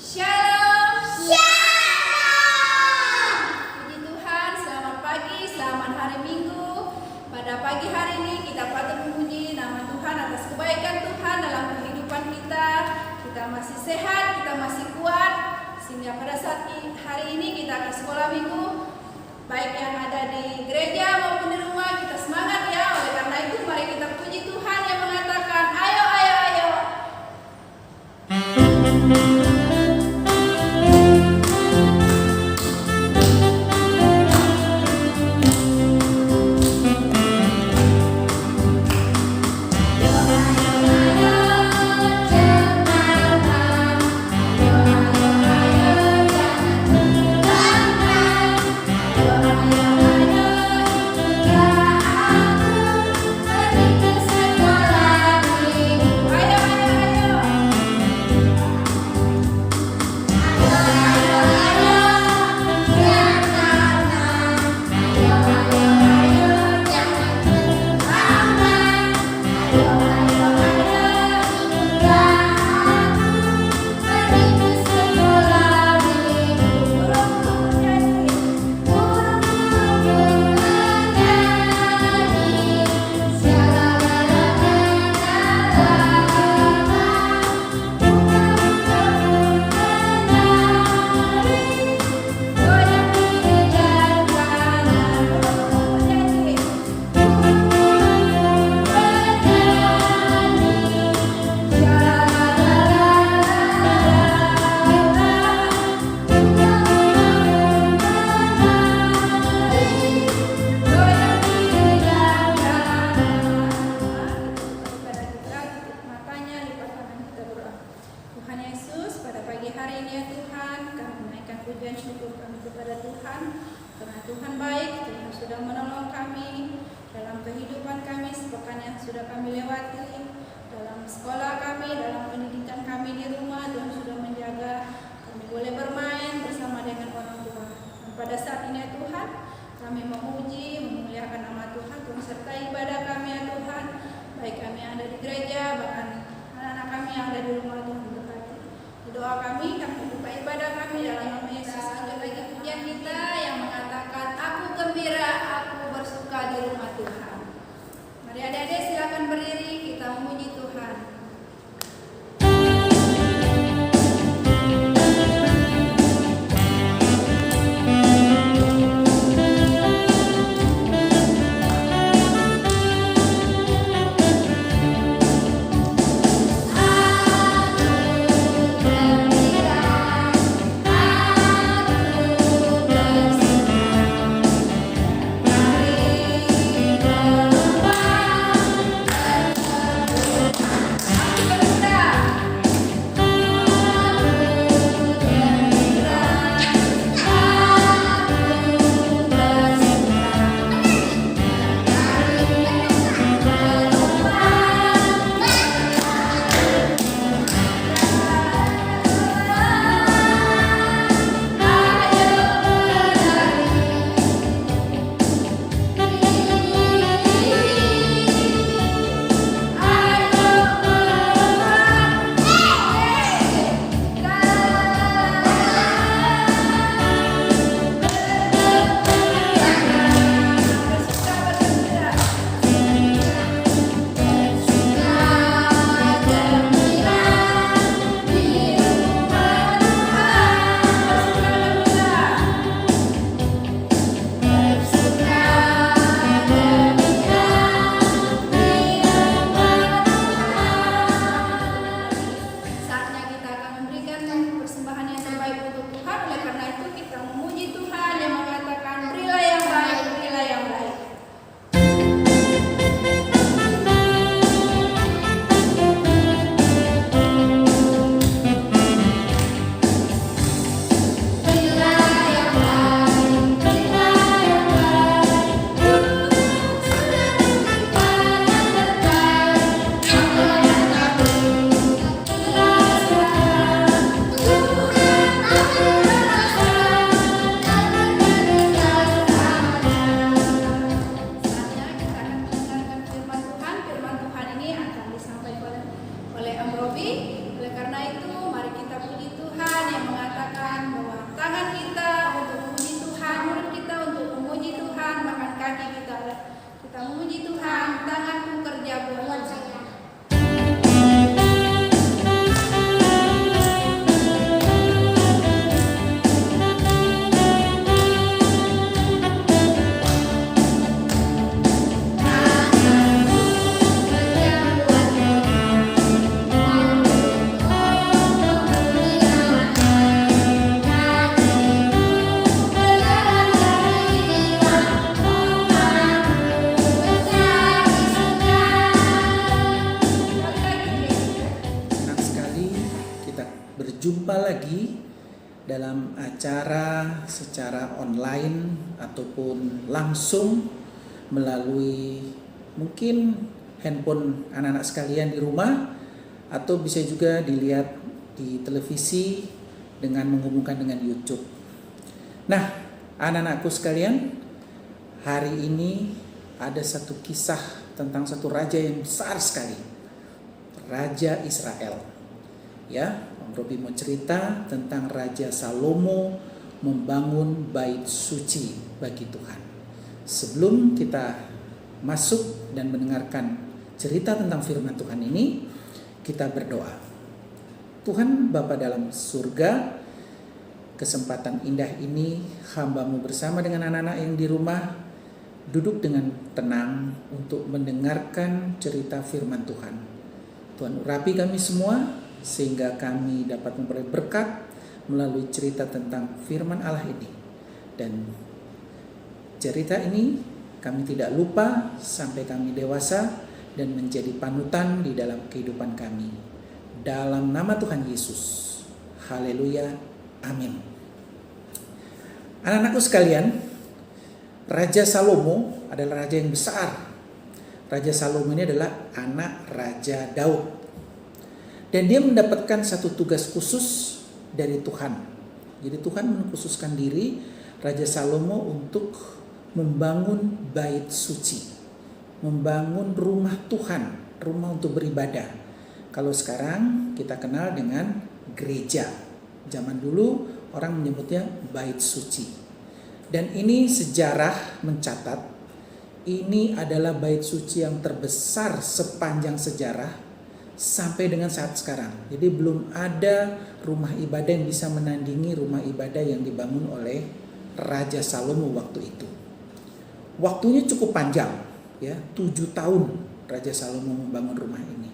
Shalom. Shalom. Puji Tuhan, selamat pagi, selamat hari Minggu. Pada pagi hari ini kita patut memuji nama Tuhan atas kebaikan Tuhan dalam kehidupan kita. Kita masih sehat, kita masih kuat, sehingga pada saat hari ini kita akan sekolah minggu. Baik yang ada di gereja maupun di rumah, kita semangat ya. Oleh karena itu mari kita puji Tuhan yang mengatakan, ayo, ayo, ayo. Oleh karena itu, mari kita puji Tuhan yang berjumpa lagi dalam acara secara online ataupun langsung melalui mungkin handphone anak-anak sekalian di rumah, atau bisa juga dilihat di televisi dengan menghubungkan dengan YouTube. Nah, anak-anakku sekalian, hari ini ada satu kisah tentang satu raja yang besar sekali, Raja Israel. Ya, Om Robi mau cerita tentang Raja Salomo membangun bait suci bagi Tuhan. Sebelum kita masuk dan mendengarkan cerita tentang firman Tuhan ini, kita berdoa. Tuhan Bapa dalam surga, kesempatan indah ini hamba-Mu bersama dengan anak-anak yang di rumah duduk dengan tenang untuk mendengarkan cerita firman Tuhan. Tuhan urapi kami semua sehingga kami dapat memperoleh berkat melalui cerita tentang firman Allah ini. Dan cerita ini kami tidak lupa sampai kami dewasa dan menjadi panutan di dalam kehidupan kami. Dalam nama Tuhan Yesus. Haleluya. Amin. Anak-anakku sekalian, Raja Salomo adalah raja yang besar. Raja Salomo ini adalah anak Raja Daud. Dan dia mendapatkan satu tugas khusus dari Tuhan. Jadi Tuhan mengkhususkan diri Raja Salomo untuk membangun bait suci. Membangun rumah Tuhan, rumah untuk beribadah. Kalau sekarang kita kenal dengan gereja. Zaman dulu orang menyebutnya bait suci. Dan ini sejarah mencatat, ini adalah bait suci yang terbesar sepanjang sejarah sampai dengan saat sekarang. Jadi belum ada rumah ibadah yang bisa menandingi rumah ibadah yang dibangun oleh Raja Salomo waktu itu. Waktunya cukup panjang, ya, 7 tahun Raja Salomo membangun rumah ini.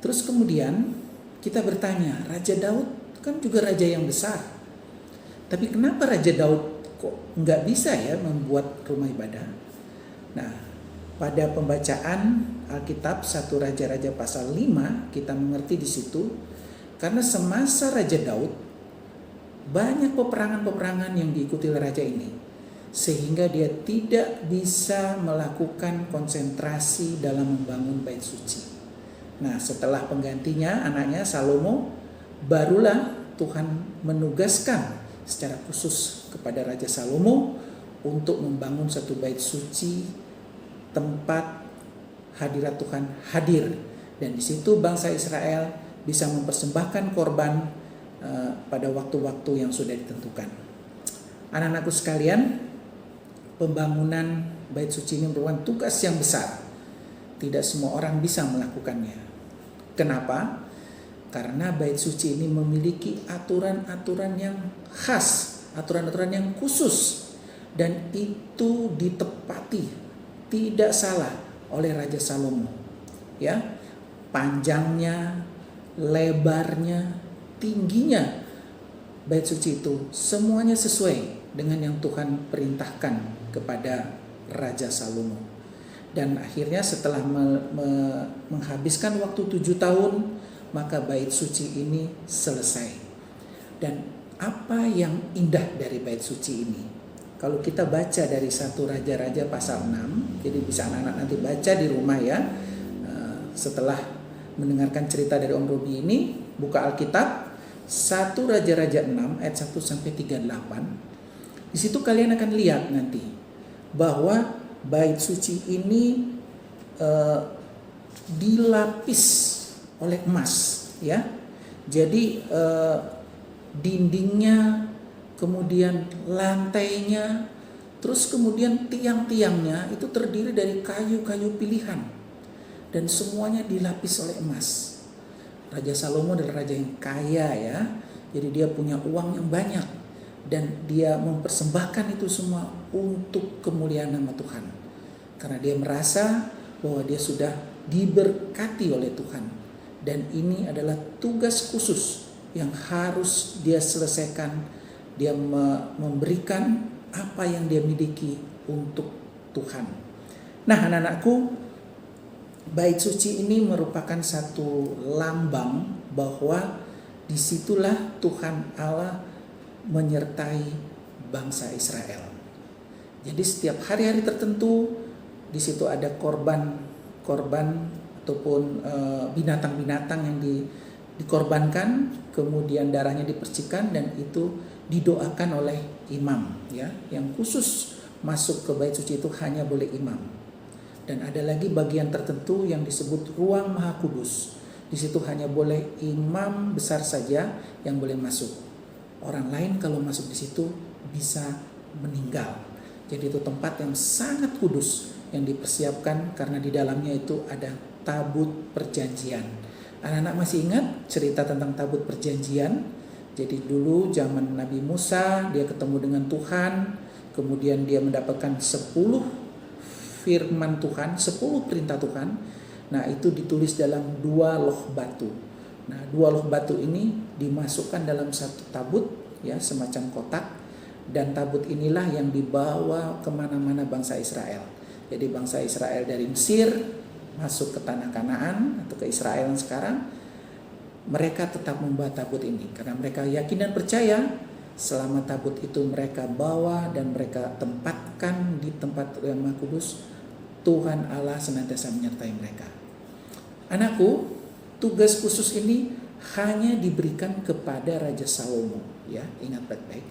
Terus kemudian kita bertanya, Raja Daud kan juga raja yang besar. Tapi kenapa Raja Daud kok nggak bisa ya membuat rumah ibadah? Nah, pada pembacaan Alkitab 1 Raja-Raja pasal 5 kita mengerti di situ, karena semasa Raja Daud banyak peperangan-peperangan yang diikuti oleh raja ini, sehingga dia tidak bisa melakukan konsentrasi dalam membangun bait suci. Nah, setelah penggantinya anaknya Salomo, barulah Tuhan menugaskan secara khusus kepada Raja Salomo untuk membangun satu bait suci, tempat hadirat Tuhan hadir, dan di situ bangsa Israel bisa mempersembahkan korban pada waktu-waktu yang sudah ditentukan. Anak-anakku sekalian, pembangunan bait suci ini merupakan tugas yang besar. Tidak semua orang bisa melakukannya. Kenapa? Karena bait suci ini memiliki aturan-aturan yang khas, aturan-aturan yang khusus, dan itu ditepati tidak salah oleh Raja Salomo. Ya, panjangnya, lebarnya, tingginya bait suci itu semuanya sesuai dengan yang Tuhan perintahkan kepada Raja Salomo. Dan akhirnya setelah menghabiskan waktu 7 tahun, maka bait suci ini selesai. Dan apa yang indah dari bait suci ini? Kalau kita baca dari 1 Raja-Raja pasal 6, jadi bisa anak-anak nanti baca di rumah ya. Setelah mendengarkan cerita dari Om Robi ini, buka Alkitab 1 Raja-Raja 6 ayat 1 sampai 38. Di situ kalian akan lihat nanti bahwa bait suci ini dilapis oleh emas, ya. Jadi dindingnya, kemudian lantainya, terus kemudian tiang-tiangnya itu terdiri dari kayu-kayu pilihan, dan semuanya dilapis oleh emas. Raja Salomo adalah raja yang kaya ya, jadi dia punya uang yang banyak, dan dia mempersembahkan itu semua untuk kemuliaan nama Tuhan, karena dia merasa bahwa dia sudah diberkati oleh Tuhan, dan ini adalah tugas khusus yang harus dia selesaikan. Dia memberikan apa yang dia miliki untuk Tuhan. Nah, anak-anakku, bait suci ini merupakan satu lambang bahwa disitulah Tuhan Allah menyertai bangsa Israel. Jadi setiap hari-hari tertentu di situ ada korban ataupun binatang-binatang yang dikorbankan, kemudian darahnya dipercikan, dan itu didoakan oleh imam, ya, yang khusus masuk ke bait suci itu hanya boleh imam. Dan ada lagi bagian tertentu yang disebut ruang Maha Kudus. Di situ hanya boleh imam besar saja yang boleh masuk. Orang lain kalau masuk di situ bisa meninggal. Jadi itu tempat yang sangat kudus yang dipersiapkan karena di dalamnya itu ada tabut perjanjian. Anak-anak masih ingat cerita tentang tabut perjanjian? Jadi dulu zaman Nabi Musa dia ketemu dengan Tuhan, kemudian dia mendapatkan 10 firman Tuhan, 10 perintah Tuhan. Nah, itu ditulis dalam 2 loh batu. Nah, 2 loh batu ini dimasukkan dalam satu tabut, ya, semacam kotak. Dan tabut inilah yang dibawa kemana-mana bangsa Israel. Jadi bangsa Israel dari Mesir masuk ke tanah Kanaan atau ke Israel yang sekarang, mereka tetap membawa tabut ini karena mereka yakin dan percaya selama tabut itu mereka bawa dan mereka tempatkan di tempat yang Maha Kudus, Tuhan Allah senantiasa menyertai mereka. Anakku, tugas khusus ini hanya diberikan kepada Raja Salomo, ya, ingat baik-baik.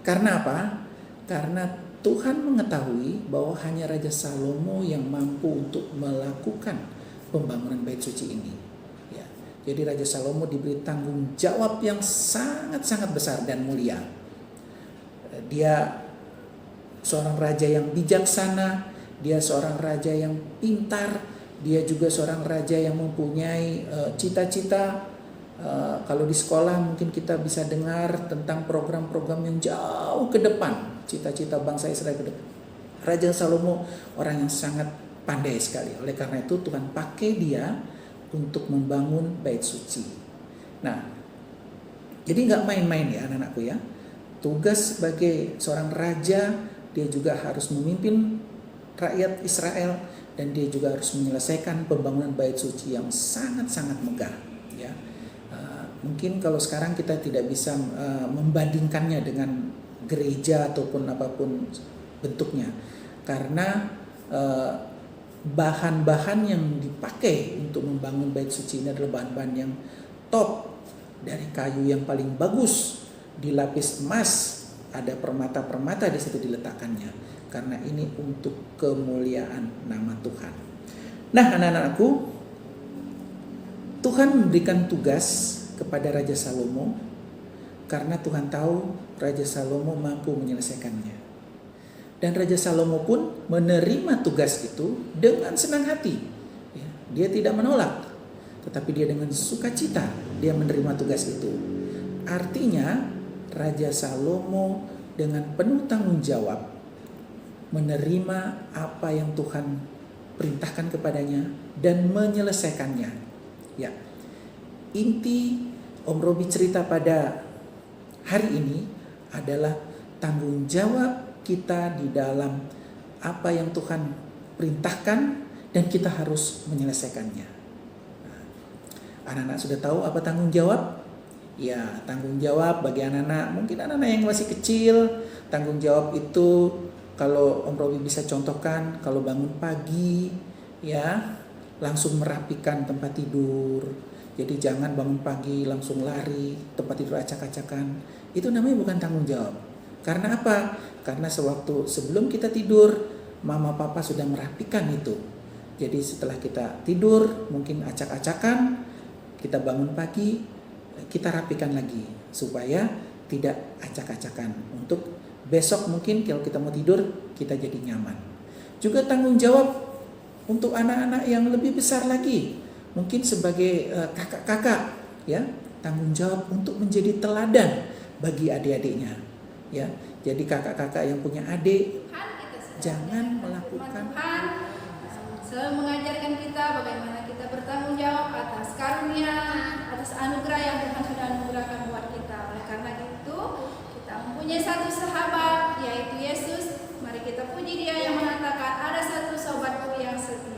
Karena apa? Karena Tuhan mengetahui bahwa hanya Raja Salomo yang mampu untuk melakukan pembangunan bait suci ini. Ya. Jadi Raja Salomo diberi tanggung jawab yang sangat-sangat besar dan mulia. Dia seorang raja yang bijaksana, dia seorang raja yang pintar, dia juga seorang raja yang mempunyai cita-cita. Kalau di sekolah mungkin kita bisa dengar tentang program-program yang jauh ke depan, cita-cita bangsa Israel ke depan. Raja Salomo orang yang sangat pandai sekali. Oleh karena itu Tuhan pakai dia untuk membangun bait suci. Nah, jadi nggak main-main ya anak-anakku ya. Tugas sebagai seorang raja, dia juga harus memimpin rakyat Israel dan dia juga harus menyelesaikan pembangunan bait suci yang sangat-sangat megah. Ya. Mungkin kalau sekarang kita tidak bisa membandingkannya dengan gereja ataupun apapun bentuknya, karena bahan-bahan yang dipakai untuk membangun bait suci ini adalah bahan-bahan yang top, dari kayu yang paling bagus, dilapis emas, ada permata-permata di situ diletakkannya, karena ini untuk kemuliaan nama Tuhan. Nah, anak-anakku, Tuhan memberikan tugas kepada Raja Salomo karena Tuhan tahu Raja Salomo mampu menyelesaikannya. Dan Raja Salomo pun menerima tugas itu dengan senang hati. Ya, dia tidak menolak, tetapi dia dengan sukacita dia menerima tugas itu. Artinya Raja Salomo dengan penuh tanggung jawab menerima apa yang Tuhan perintahkan kepadanya dan menyelesaikannya. Ya, inti Om Robi cerita pada hari ini adalah tanggung jawab kita di dalam apa yang Tuhan perintahkan dan kita harus menyelesaikannya. Nah, anak-anak sudah tahu apa tanggung jawab? Ya, tanggung jawab bagi anak-anak, mungkin anak-anak yang masih kecil, tanggung jawab itu kalau Om Robi bisa contohkan, kalau bangun pagi ya langsung merapikan tempat tidur. Jadi jangan bangun pagi langsung lari, tempat tidur acak-acakan. Itu namanya bukan tanggung jawab. Karena apa? Karena sewaktu sebelum kita tidur, mama papa sudah merapikan itu. Jadi setelah kita tidur, mungkin acak-acakan, kita bangun pagi, kita rapikan lagi supaya tidak acak-acakan. Untuk besok mungkin kalau kita mau tidur, kita jadi nyaman. Juga tanggung jawab untuk anak-anak yang lebih besar lagi. Mungkin sebagai kakak-kakak, ya, tanggung jawab untuk menjadi teladan bagi adik-adiknya, ya. Jadi kakak-kakak yang punya adik, jangan melakukan. Tuhan selalu mengajarkan kita bagaimana kita bertanggung jawab atas karunia, atas anugerah yang Tuhan sudah anugerahkan buat kita. Oleh karena itu, kita mempunyai satu sahabat, yaitu Yesus. Mari kita puji Dia yang mengatakan, ada satu sobatku yang setia.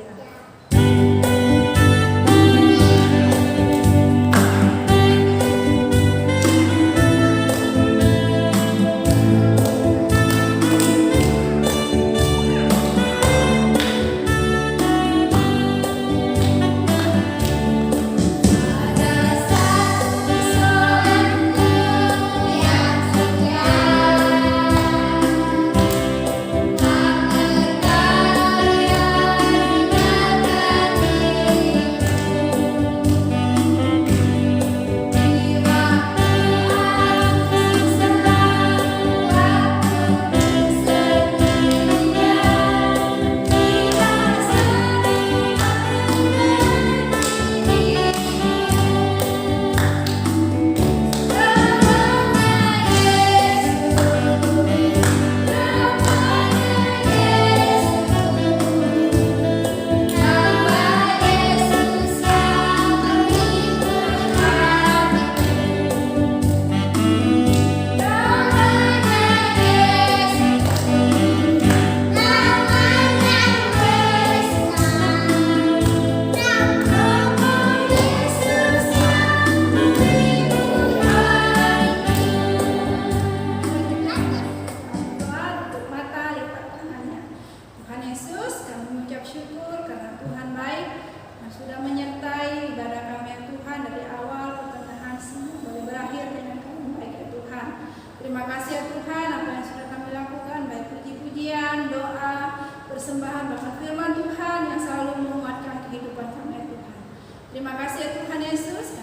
bersyukur karena Tuhan baik yang sudah menyertai ibadah kami ya Tuhan dari awal pertengahan semua boleh berakhir dengan kamu baik ya Tuhan. Terima kasih ya Tuhan apa yang sudah kami lakukan baik puji-pujian, doa, persembahan bahkan firman Tuhan yang selalu menguatkan kehidupan kami ya Tuhan. Terima kasih ya Tuhan Yesus.